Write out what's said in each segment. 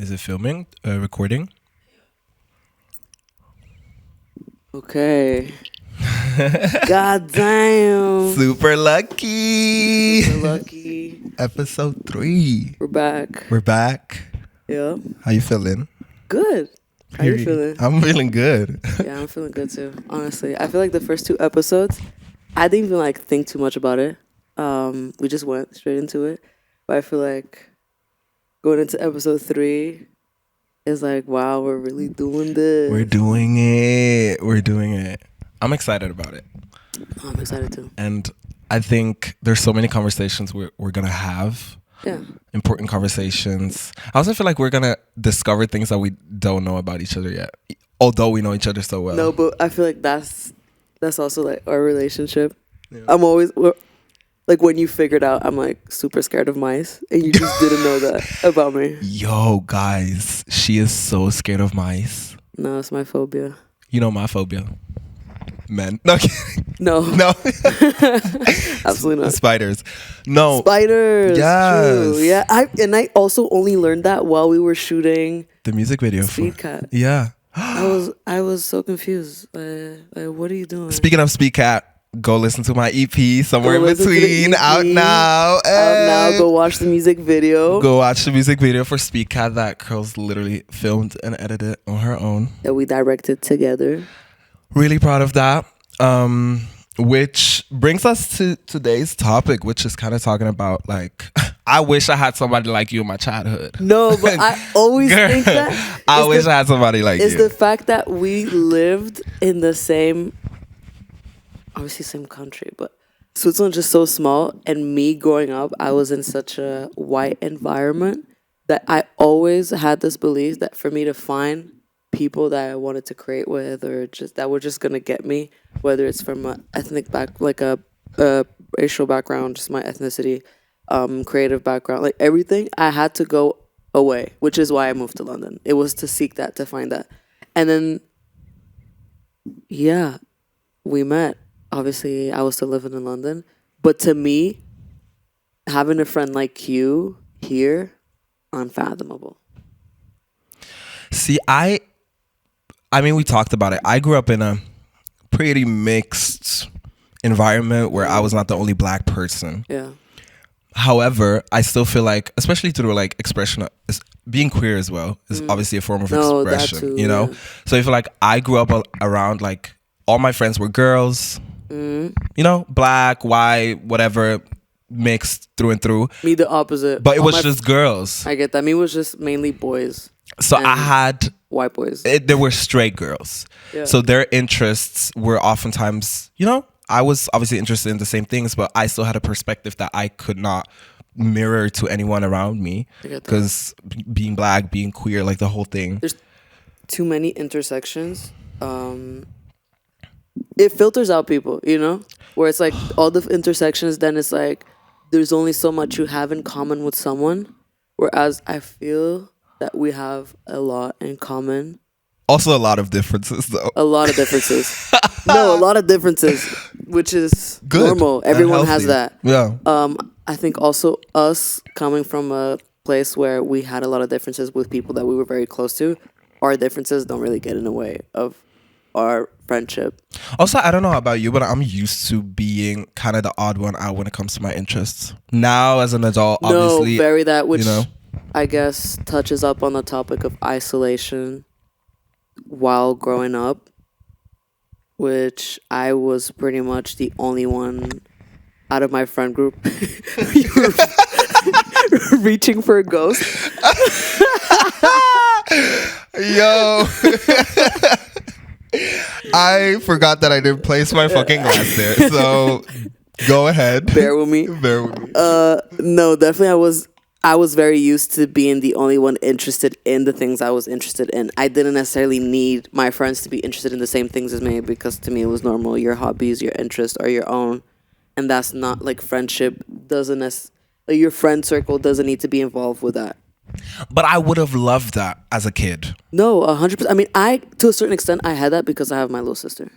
Is it filming? Recording? Okay. God damn. Super lucky. Super lucky. Episode 3. We're back. We're back. Yeah. How you feeling? Good. How you feeling? I'm feeling good. Yeah, I'm feeling good too. Honestly, I feel like the first 2 episodes, I didn't even think too much about it. We just went straight into it. But I feel like going into episode 3 is like, wow, we're really doing this. We're doing it. I'm excited about it. I'm excited too. And I think there's so many conversations we're going to have. Yeah. Important conversations. I also feel like we're going to discover things that we don't know about each other yet. Although we know each other so well. No, but I feel like that's also like our relationship. Yeah. I'm always like, when you figured out I'm like super scared of mice and you just didn't know that about me. Yo, guys, she is so scared of mice. No, it's my phobia. You know my phobia. Men. No, No. no. Absolutely not. Spiders. No. Spiders. Yes. True. Yeah. I also only learned that while we were shooting The music video. Speed Cat. Yeah. I was so confused. What are you doing? Speaking of Speed Cat, go listen to my EP Somewhere in listen to the Between. EP. Out now. Out now. Go watch the music video. Go watch the music video for Speed Cat that Curls literally filmed and edited on her own. That we directed together. Really proud of that. Which brings us to today's topic, which is kind of talking about like, I wish I had somebody like you in my childhood. No, but I always think that. I wish I had somebody like you. It's the fact that we lived in the same, obviously same country, but Switzerland's just so small. And me growing up, I was in such a white environment that I always had this belief that for me to find people that I wanted to create with, or just that were just gonna get me, whether it's from a ethnic like a racial background, just my ethnicity, creative background, like everything, I had to go away, which is why I moved to London. It was to seek that, to find that. And then, yeah, we met. Obviously, I was still living in London. But to me, having a friend like you here, unfathomable. See, I mean, we talked about it. I grew up in a pretty mixed environment where I was not the only black person. Yeah. However, I still feel like, especially through like expression, being queer as well is obviously a form of expression, too, you know? yeah. So I feel like I grew up around like all my friends were girls, you know, black, white, whatever, mixed through and through. Me, the opposite. But it was just girls. I get that. Me, it was just mainly boys. So I had white boys. There were straight girls. Yeah. So their interests were oftentimes, you know, I was obviously interested in the same things, but I still had a perspective that I could not mirror to anyone around me. Because being black, being queer, like the whole thing. There's too many intersections. It filters out people, you know? Where it's like all the intersections, then it's like there's only so much you have in common with someone. Whereas I feel that we have a lot in common. Also a lot of differences, though. A lot of differences. No, a lot of differences, which is good, normal. Everyone has healthy. that. Yeah. I think also us coming from a place where we had a lot of differences with people that we were very close to, our differences don't really get in the way of our friendship. Also, I don't know about you, but I'm used to being kind of the odd one out when it comes to my interests. Now, as an adult, obviously, No, very that, which, you know, I guess touches up on the topic of isolation while growing up, which I was pretty much the only one out of my friend group reaching for a ghost. Yo. I forgot that I didn't place my fucking glass there. So go ahead. Bear with me. No, definitely I was very used to being the only one interested in the things I was interested in. I didn't necessarily need my friends to be interested in the same things as me, because to me it was normal. Your hobbies, your interests are your own. And that's not like friendship your friend circle doesn't need to be involved with that. But I would have loved that as a kid. No, 100%. I mean, to a certain extent, I had that because I have my little sister.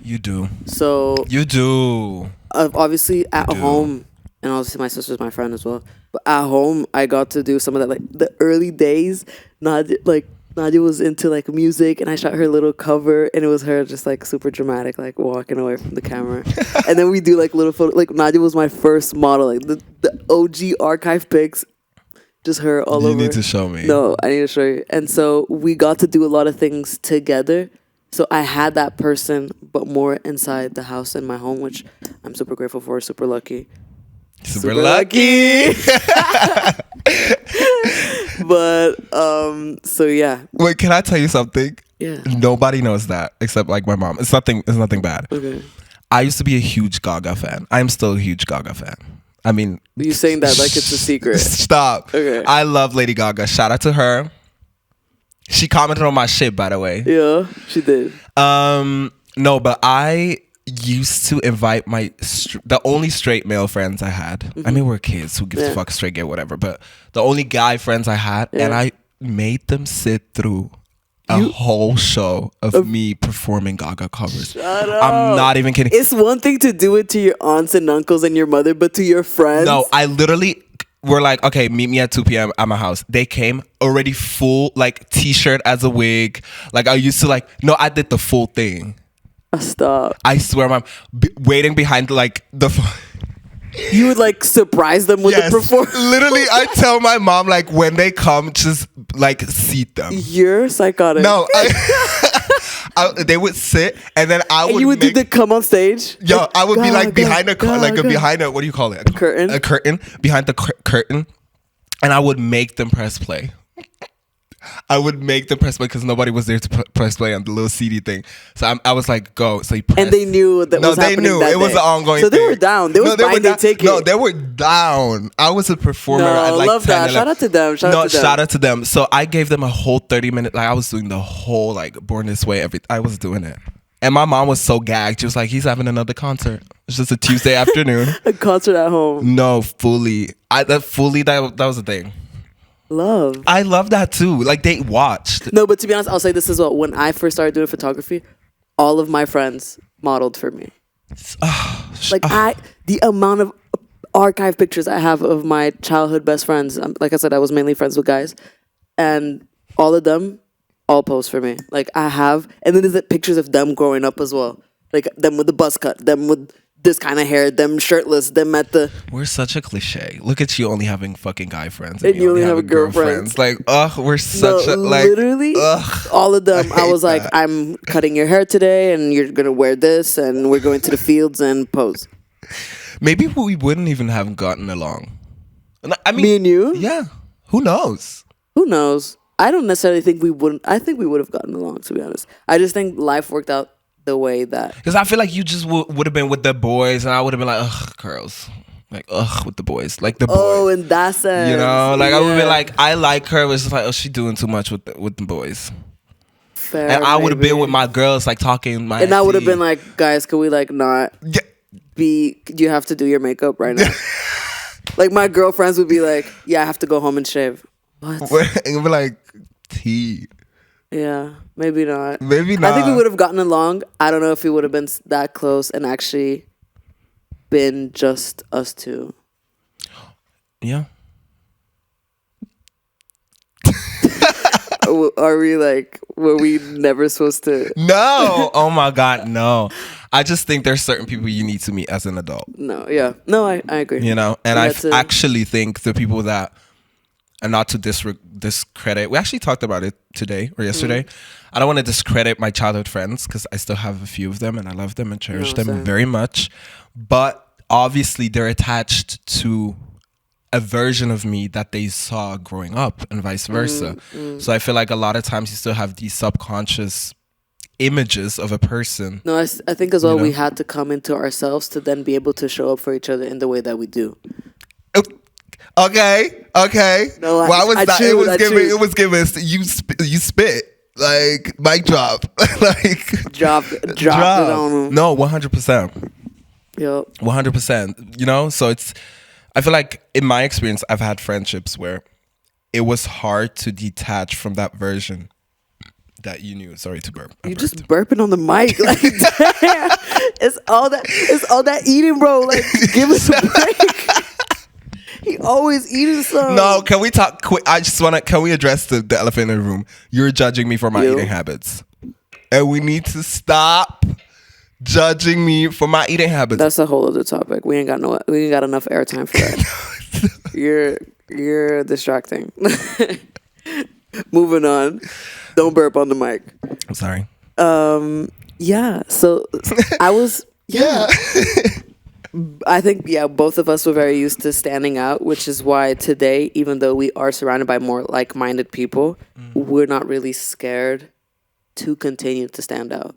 You do. So You do. obviously at home, and obviously my sister's my friend as well. But at home, I got to do some of that. Like the early days, Nadia was into like music, and I shot her little cover, and it was her just like super dramatic, like walking away from the camera. And then we do like little photo. Like Nadia was my first model, like the OG archive pics. Just her all over. You need to show me. No, I need to show you. And so we got to do a lot of things together. So I had that person, but more inside the house in my home, which I'm super grateful for. Super lucky. Super lucky. But so yeah. Wait, can I tell you something? Yeah. Nobody knows that except like my mom. It's nothing bad. Okay. I used to be a huge Gaga fan. I'm still a huge Gaga fan. I mean, Are you saying that like it's a secret? Stop. Okay. I love Lady Gaga. Shout out to her. She commented on my shit, by the way. Yeah, she did. No, but I used to invite the only straight male friends I had. Mm-hmm. I mean, we're kids who give a fuck, straight, gay, whatever. But the only guy friends I had, and I made them sit through a whole show of me performing Gaga covers. Shut up. I'm not even kidding. It's one thing to do it to your aunts and uncles and your mother, but to your friends. No, I literally were like, okay, meet me at 2 p.m. at my house. They came already full, like t-shirt as a wig. Like I used to I did the full thing. Stop. I swear, I'm waiting behind like the. You would like surprise them with the performance. Literally, I tell my mom like when they come, just like seat them. You're psychotic. No, they would sit and then you would do the come on stage. Yo, I would be like behind a what do you call it? A curtain. A curtain behind the curtain, and I would make them press play. I would make them press play because nobody was there to press play on the little CD thing. So I was like, go. So he pressed. And they knew that was happening. No, they knew. It was an ongoing thing. So they were down. They were buying their ticket. No, they were down. I was a performer at like love 10, that. 11. Shout out to them. Shout out to them. So I gave them a whole 30-minute, like I was doing the whole like Born This Way. I was doing it. And my mom was so gagged. She was like, he's having another concert. It's just a Tuesday afternoon. A concert at home. No, fully. That was the thing. Love. I love that too. Like they watched. No, but to be honest, I'll say this as well. When I first started doing photography, all of my friends modeled for me. The amount of archive pictures I have of my childhood best friends. Like I said, I was mainly friends with guys, and all of them all pose for me. Like I have, and then there's the pictures of them growing up as well. Like them with the buzz cut, them with this kind of hair, them shirtless, them at the. We're such a cliche. Look at you only having fucking guy friends, and you only have girlfriends. Like, we're such a like. Literally, all of them. I was like, I'm cutting your hair today, and you're gonna wear this, and we're going to the fields and pose. Maybe we wouldn't even have gotten along. I mean, me and you. Yeah. Who knows? Who knows? I don't necessarily think we wouldn't. I think we would have gotten along. To be honest, I just think life worked out the way that, because I feel like you just would have been with the boys, and I would have been like, ugh, girls, like with the boys, like the boys. Oh, in that sense, you know, like I would have been like, I like her, but it's just like, oh, she doing too much with the boys. Fair, and I would have been with my girls, like talking my. And I would have been like, guys, can we like not be? Do you have to do your makeup right now? Like my girlfriends would be like, yeah, I have to go home and shave. What? And be like, tea. Yeah, maybe not. Maybe not. I think we would have gotten along. I don't know if we would have been that close and actually been just us two. Yeah. Are we like, were we never supposed to? No. Oh my God, no. I just think there's certain people you need to meet as an adult. No, yeah. No, I agree. You know, and I actually think the people that, and not to discredit, we actually talked about it today or yesterday. I don't want to discredit my childhood friends because I still have a few of them and I love them and cherish them very much. But obviously they're attached to a version of me that they saw growing up and vice versa. So I feel like a lot of times you still have these subconscious images of a person. No, I think as well, we had to come into ourselves to then be able to show up for each other in the way that we do. Okay. No, why was that? It was given. You spit like mic drop, like drop it on them. No, 100%. Yep. 100%. You know, so it's. I feel like in my experience, I've had friendships where it was hard to detach from that version that you knew. Sorry to burp. You just burping on the mic, like damn. It's all that eating, bro. Like, give us a break. He always eating some. No, can we talk quick? I just want to, can we address the elephant in the room? You're judging me for my eating habits. And we need to stop judging me for my eating habits. That's a whole other topic. We ain't got enough airtime for that. You're distracting. Moving on. Don't burp on the mic. I'm sorry. Yeah. So I was. Yeah. I think both of us were very used to standing out, which is why today, even though we are surrounded by more like-minded people, we're not really scared to continue to stand out.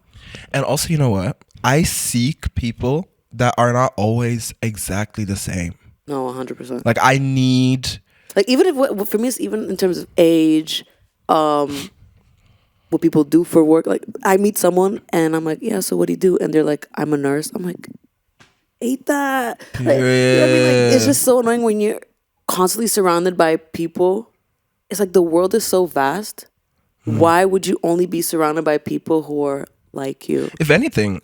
And also, you know what? I seek people that are not always exactly the same. No, 100%. Like I need, like even if for me, it's even in terms of age, what people do for work. Like I meet someone and I'm like, yeah, so what do you do? And they're like, I'm a nurse. I'm like, hate that. Like, you know what I mean? Like, it's just so annoying when you're constantly surrounded by people. It's like the world is so vast. Why would you only be surrounded by people who are like you? If anything,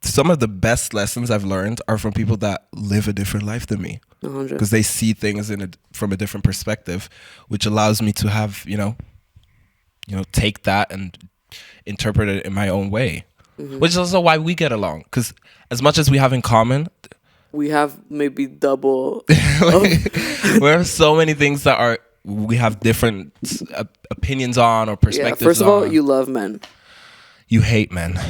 some of the best lessons I've learned are from people that live a different life than me. 100. Because they see things from a different perspective, which allows me to have, take that and interpret it in my own way. Which is also why we get along. Because as much as we have in common, we have maybe double. We have so many things that we have different opinions on or perspectives on. First of all, you love men. You hate men.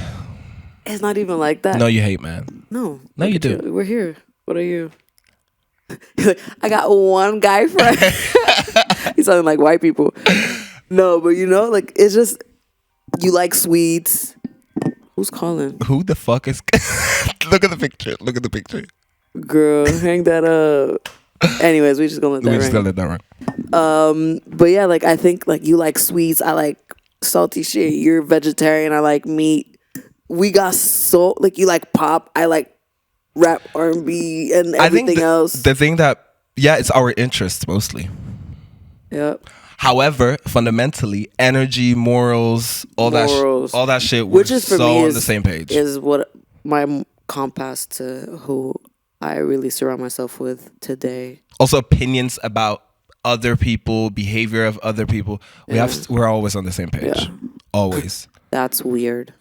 It's not even like that. No, you hate men. No, you do. We're here. What are you? I got one guy friend. He's sounding like white people. No, but like it's just you like sweets. Who's calling? Who the fuck is? Look at the picture. Look at the picture. Girl, hang that up. Anyways, we just gonna let that ring. But yeah, like I think like you like sweets. I like salty shit. You're vegetarian. I like meat. We got so like you like pop. I like rap, R&B, and everything else. The thing that it's our interests mostly. Yep. However, fundamentally, energy, morals, all that shit, which is for me on the same page. Is what my compass to who I really surround myself with today. Also, opinions about other people, behavior of other people. We're always on the same page. Yeah. Always. That's weird.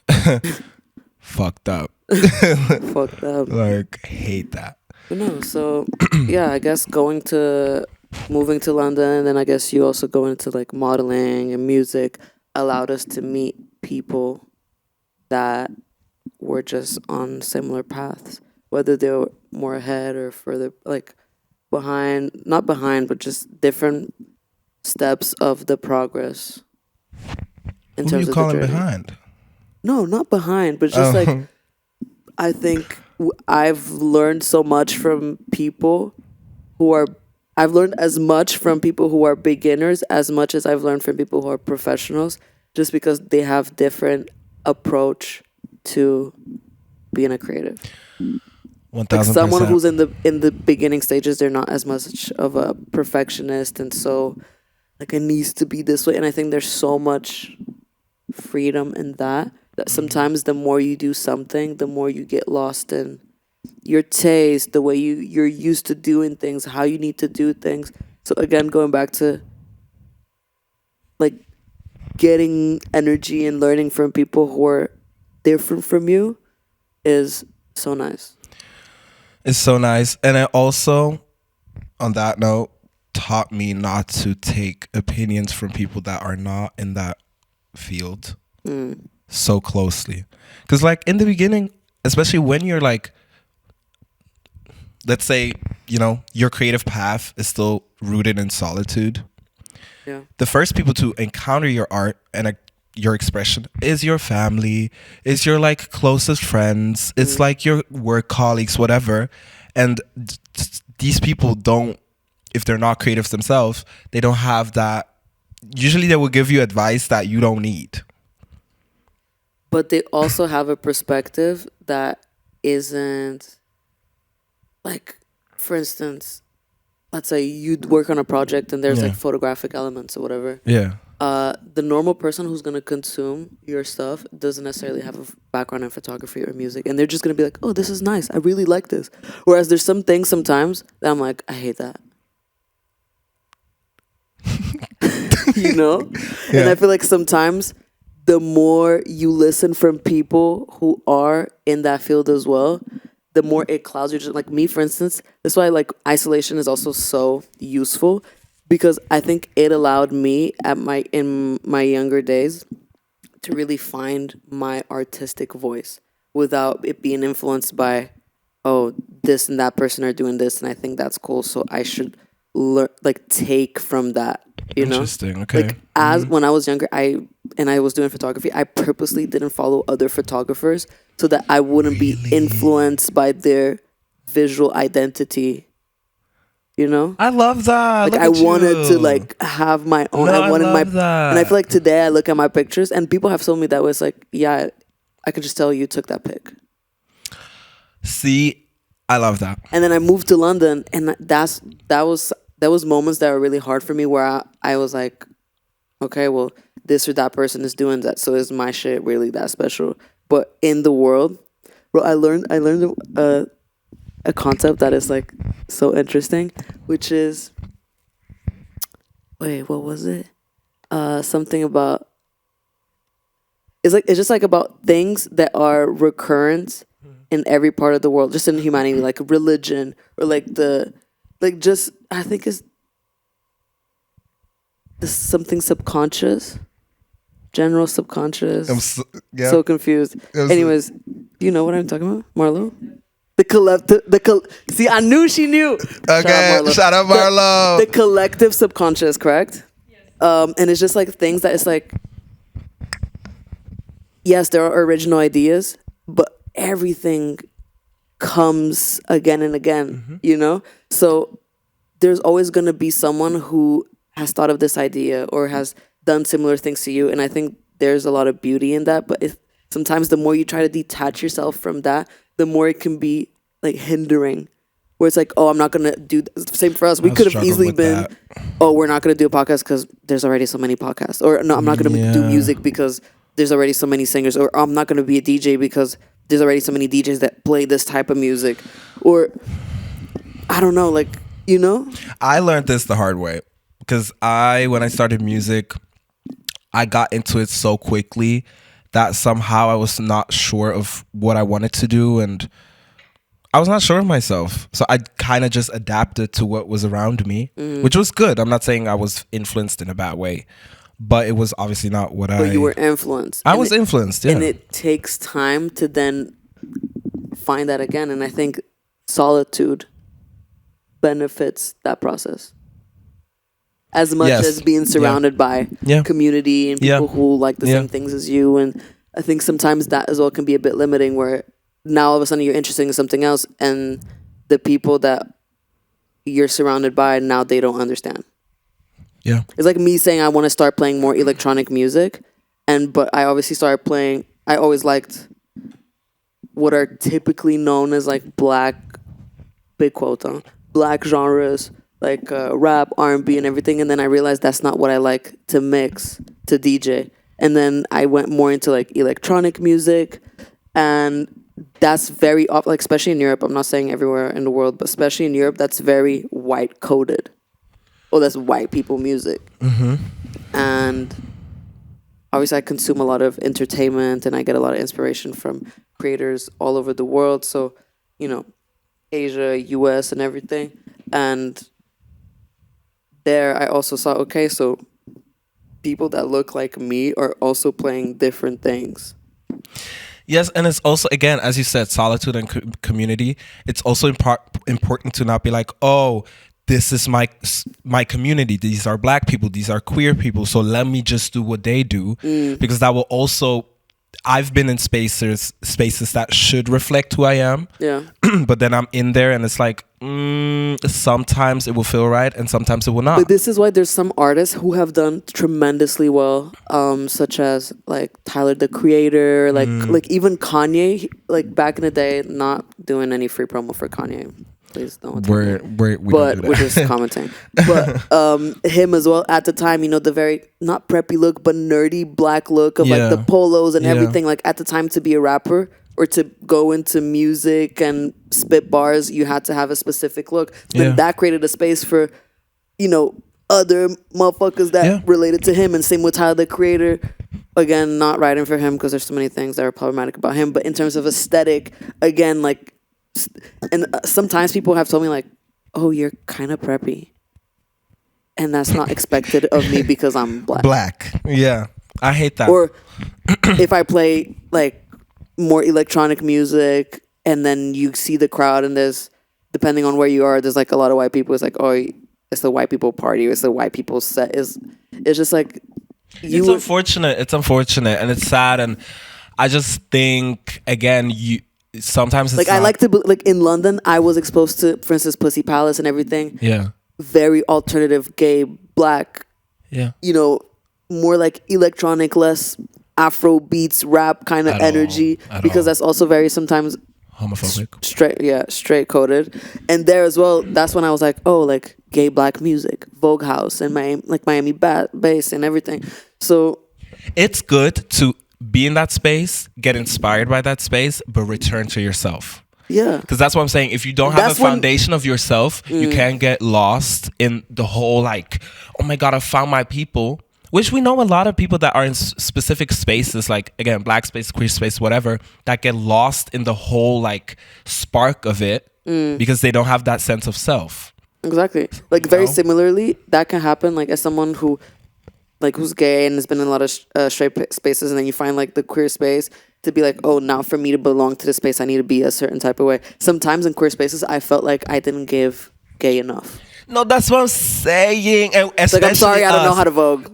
Fucked up. Fucked up. Like, hate that. But no, so yeah, I guess moving to London, and then I guess you also going into like modeling and music allowed us to meet people that were just on similar paths, whether they were more ahead or further like behind, not behind, but just different steps of the progress. Who are you calling behind? No, not behind, but just like I think I've learned so much from people I've learned as much from people who are beginners as much as I've learned from people who are professionals, just because they have different approach to being a creative. 1000%. Like someone who's in the beginning stages, they're not as much of a perfectionist, and so like it needs to be this way. And I think there's so much freedom in that sometimes the more you do something, the more you get lost in your taste, the way you're used to doing things, how you need to do things. So again, going back to like getting energy and learning from people who are different from you is so nice. It's so nice. And it also, on that note, taught me not to take opinions from people that are not in that field so closely. Because like in the beginning, especially when you're like, let's say, your creative path is still rooted in solitude. Yeah. The first people to encounter your art and your expression is your family, is your like closest friends, it's like your work colleagues, whatever. And these people don't, if they're not creatives themselves, they don't have that. Usually they will give you advice that you don't need. But they also have a perspective that isn't like, for instance, let's say you'd work on a project and there's like photographic elements or whatever. Yeah. The normal person who's going to consume your stuff doesn't necessarily have a background in photography or music. And they're just going to be like, oh, this is nice. I really like this. Whereas there's some things sometimes that I'm like, I hate that. you know? And I feel like sometimes the more you listen from people who are in that field as well, the more it clouds your, like me, for instance. That's why like isolation is also so useful, because I think it allowed me in my younger days to really find my artistic voice without it being influenced by, oh, this and that person are doing this and I think that's cool, so I should learn, like take from that, you know? Interesting. Okay. Like as when I was younger, I was doing photography, I purposely didn't follow other photographers so that I wouldn't be influenced by their visual identity. You know? I love that. Like I wanted to like have my own. No, I wanted my that. And I feel like today I look at my pictures and people have told me that was like, yeah, I could just tell you took that pic. See, I love that. And then I moved to London, and that was moments that were really hard for me, where I was like, okay, well, this or that person is doing that, so is my shit really that special? But in the world, bro, I learned a concept that is like so interesting, which is, wait, what was it? Something about, it's just like about things that are recurrent in every part of the world, just in humanity, like religion or just I think it's something subconscious, general subconscious. I'm so confused. Anyways, do you know what I'm talking about, Marlo? The collective, see, I knew she knew. Okay, shout out Marlo. The collective subconscious, correct? Yes. And it's just like things that it's like, yes, there are original ideas, but everything comes again and again, you know? So there's always going to be someone who has thought of this idea or has done similar things to you. And I think there's a lot of beauty in that. But sometimes the more you try to detach yourself from that, the more it can be like hindering. Where it's like, oh, I'm not going to do same for us. We could have easily been, oh, we're not going to do a podcast because there's already so many podcasts. Or no, I'm not going to do music because there's already so many singers. Or I'm not going to be a DJ because there's already so many DJs that play this type of music. Or I don't know, like, you know? I learned this the hard way because when I started music, I got into it so quickly that somehow I was not sure of what I wanted to do, and I was not sure of myself. So I kind of just adapted to what was around me, which was good. I'm not saying I was influenced in a bad way, but it was obviously not what But you were influenced. I was influenced, yeah. And it takes time to then find that again. And I think solitude benefits that process as much as being surrounded by community and people who like the same things as you. And I think sometimes that as well can be a bit limiting, where now all of a sudden you're interested in something else and the people that you're surrounded by, now they don't understand. Yeah. It's like me saying I want to start playing more electronic music, but I obviously started playing, I always liked what are typically known as like black, big quote on, black genres, like rap, R&B and everything, and then I realized that's not what I like to mix to DJ. And then I went more into like electronic music, and that's very, like especially in Europe, I'm not saying everywhere in the world, but especially in Europe, that's very white coded. Oh, that's white people music. And obviously I consume a lot of entertainment and I get a lot of inspiration from creators all over the world. So, you know, Asia, US and everything. And there I also saw, okay, so people that look like me are also playing different things. Yes, and it's also, again, as you said, solitude and community. It's also important to not be like, oh, this is my community. These are black people. These are queer people. So let me just do what they do, because that will also. I've been in spaces that should reflect who I am. Yeah. But then I'm in there, and it's like sometimes it will feel right, and sometimes it will not. But this is why there's some artists who have done tremendously well, such as like Tyler the Creator, like even Kanye. Like back in the day, not doing any free promo for Kanye. Please don't. We're just commenting. But him as well at the time, you know, the very not preppy look, but nerdy black look of like the polos and everything. Like at the time, to be a rapper or to go into music and spit bars, you had to have a specific look. Then that created a space for, you know, other motherfuckers that related to him, and same with Tyler the Creator. Again, not writing for him because there's so many things that are problematic about him. But in terms of aesthetic, again, like, and sometimes people have told me like, "Oh, you're kind of preppy," and that's not expected of me because I'm black. Black, yeah, I hate that. Or if I play like more electronic music, and then you see the crowd, and there's, depending on where you are, there's like a lot of white people. It's like, oh, it's the white people party. It's the white people set. It's just like. It's unfortunate. It's unfortunate, and it's sad. And I just think, again, sometimes it's like, I like to like in London. I was exposed to, for instance, Pussy Palace and everything. Yeah, very alternative, gay, black. Yeah, you know, more like electronic, less Afro beats, rap kind of energy, because that's also very sometimes homophobic. Straight coded. And there as well, that's when I was like, oh, like gay black music, Vogue House, and Miami bass and everything. So it's good to be in that space, get inspired by that space, but return to yourself. Yeah, because that's what I'm saying. If you don't have a foundation of yourself, you can get lost in the whole like, oh my God, I found my people. Which we know a lot of people that are in specific spaces, like, again, black space, queer space, whatever, that get lost in the whole like spark of it because they don't have that sense of self. Exactly. Like very similarly, that can happen. Like as someone who, like, who's gay and has been in a lot of straight spaces, and then you find like the queer space to be like, oh, now for me to belong to this space, I need to be a certain type of way. Sometimes in queer spaces, I felt like I didn't give gay enough. No, that's what I'm saying. And like, I'm sorry, I don't know how to Vogue.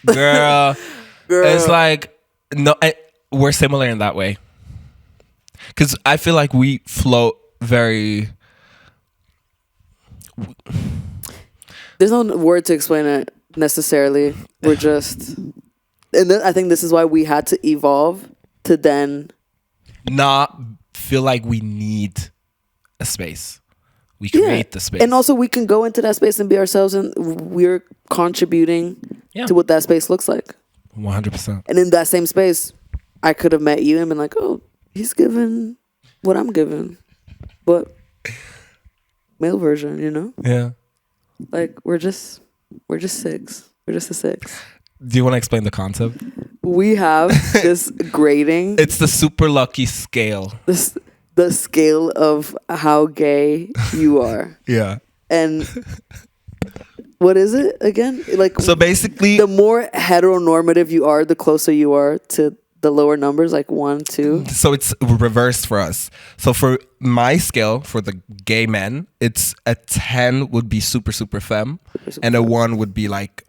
Girl. It's like, no, we're similar in that way. Because I feel like we float very... There's no word to explain it necessarily. We're just... And then I think this is why we had to evolve to then... not feel like we need a space. We create the space. And also we can go into that space and be ourselves, and we're contributing to what that space looks like. 100%. And in that same space, I could have met you and been like, oh, he's giving what I'm giving. But male version, you know? Yeah. Like we're just six. We're just a six. Do you want to explain the concept? We have this grading. It's the super lucky scale. The scale of how gay you are. Yeah. And what is it again? Like, so basically, the more heteronormative you are, the closer you are to the lower numbers, like 1, 2. So it's reversed for us. So for my scale, for the gay men, it's a 10 would be super femme, and a 1 would be like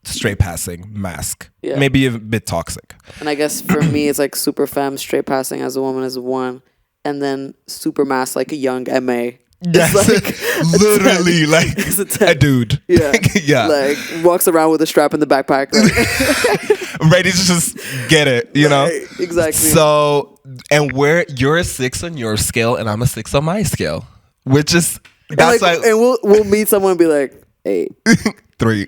straight passing, mask. Yeah. Maybe a bit toxic. And I guess for me, it's like super femme, straight passing as a woman is 1. And then super mass, like a young MA. Yes, like literally like a dude. Yeah. Yeah. Like walks around with a strap in the backpack. Like. Ready to just get it, you know? Exactly. So, and you're a 6 on your scale and I'm a 6 on my scale. Which is, that's and, like, and we'll meet someone and be like, 8. 3.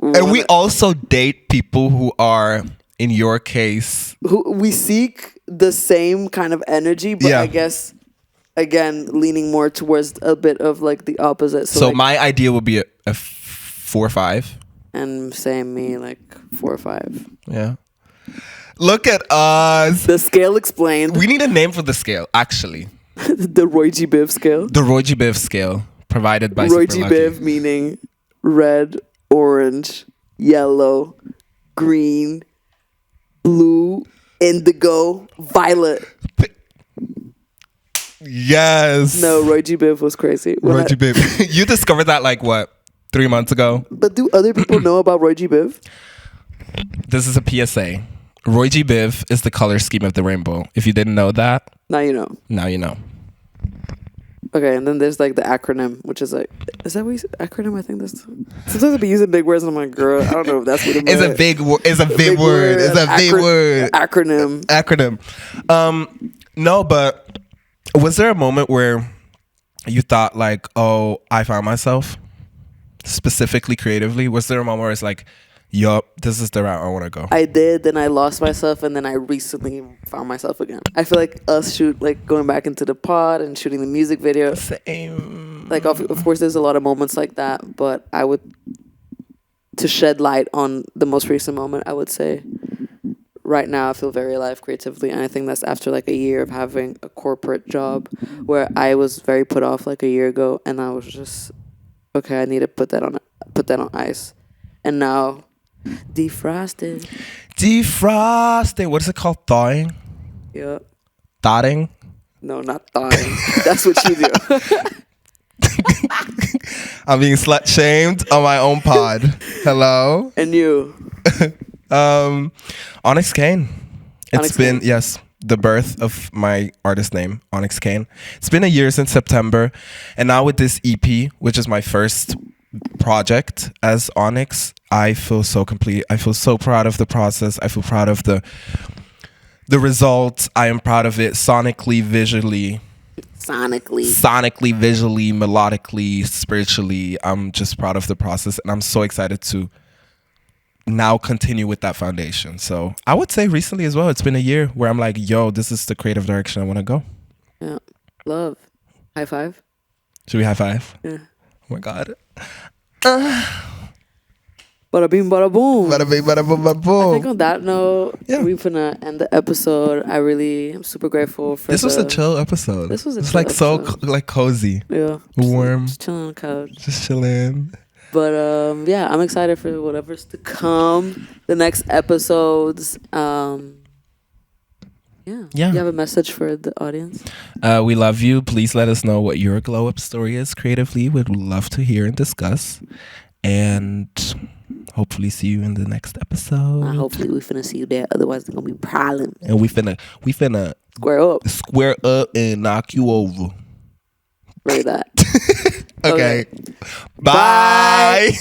And we also date people who are, in your case, who we seek the same kind of energy, but I guess again leaning more towards a bit of like the opposite. So like, my idea would be a 4 or 5, and same me, like 4 or 5. Yeah. Look at us. The scale explained. We need a name for the scale, actually. The Roy G. Biv scale. The Roy G. Biv scale, provided by Roy G. Biv, meaning red, orange, yellow, green, blue, indigo, violet. Yes. No, Roy G. Biv was crazy. Roy G. Biv. You discovered that like what, 3 months ago? But do other people know about Roy G. Biv? This is a PSA. Roy G. Biv is the color scheme of the rainbow. If you didn't know that, now you know. Now you know. Okay, and then there's like the acronym, which is like, is that what you said? Acronym? I think that's. Sometimes I be using big words and I'm like, girl, I don't know if that's what it means. It's a big word. It's a big word. It's a big word. Acronym. Acronym. No, but was there a moment where you thought like, oh, I found myself specifically creatively? Was there a moment where it's like, yup, this is the route I want to go? I did, then I lost myself, and then I recently found myself again. I feel like us going back into the pod and shooting the music video. Same. Like, of course, there's a lot of moments like that, but to shed light on the most recent moment, I would say right now I feel very alive creatively, and I think that's after like a year of having a corporate job where I was very put off like a year ago, and I was just okay. I need to put that on ice, and now defrosted. What is it called? Thawing? Yeah. Thawing? No, not thawing. That's what you do. I'm being slut shamed on my own pod. Hello. And you. Onyx Kane. Onyx Been Kane. Yes, the birth of my artist name, Onyx Kane. It's been a year since September, and now with this EP, which is my first project as Onyx, I feel so complete. I feel so proud of the process. I feel proud of the results. I am proud of it sonically, visually, visually, melodically, spiritually. I'm just proud of the process, and I'm so excited to now continue with that foundation. So I would say recently as well, it's been a year where I'm like, yo, this is the creative direction I want to go. Yeah. Love. High five. Should we high five? Yeah. Oh my God. Bada bing, bada boom. Bada bing, bada boom, bada boom. I think on that note, we're gonna end the episode. I'm super grateful for this was a chill episode. This was a it's chill like episode. so like cozy. Yeah. Warm. Just chilling on the couch. Just chilling. But yeah, I'm excited for whatever's to come. The next episodes. Yeah. You have a message for the audience? We love you. Please let us know what your glow up story is creatively. We'd love to hear and discuss. And hopefully see you in the next episode. Hopefully we finna see you there. Otherwise there's gonna be problems. And we finna square up and knock you over. Really that. Okay. Bye.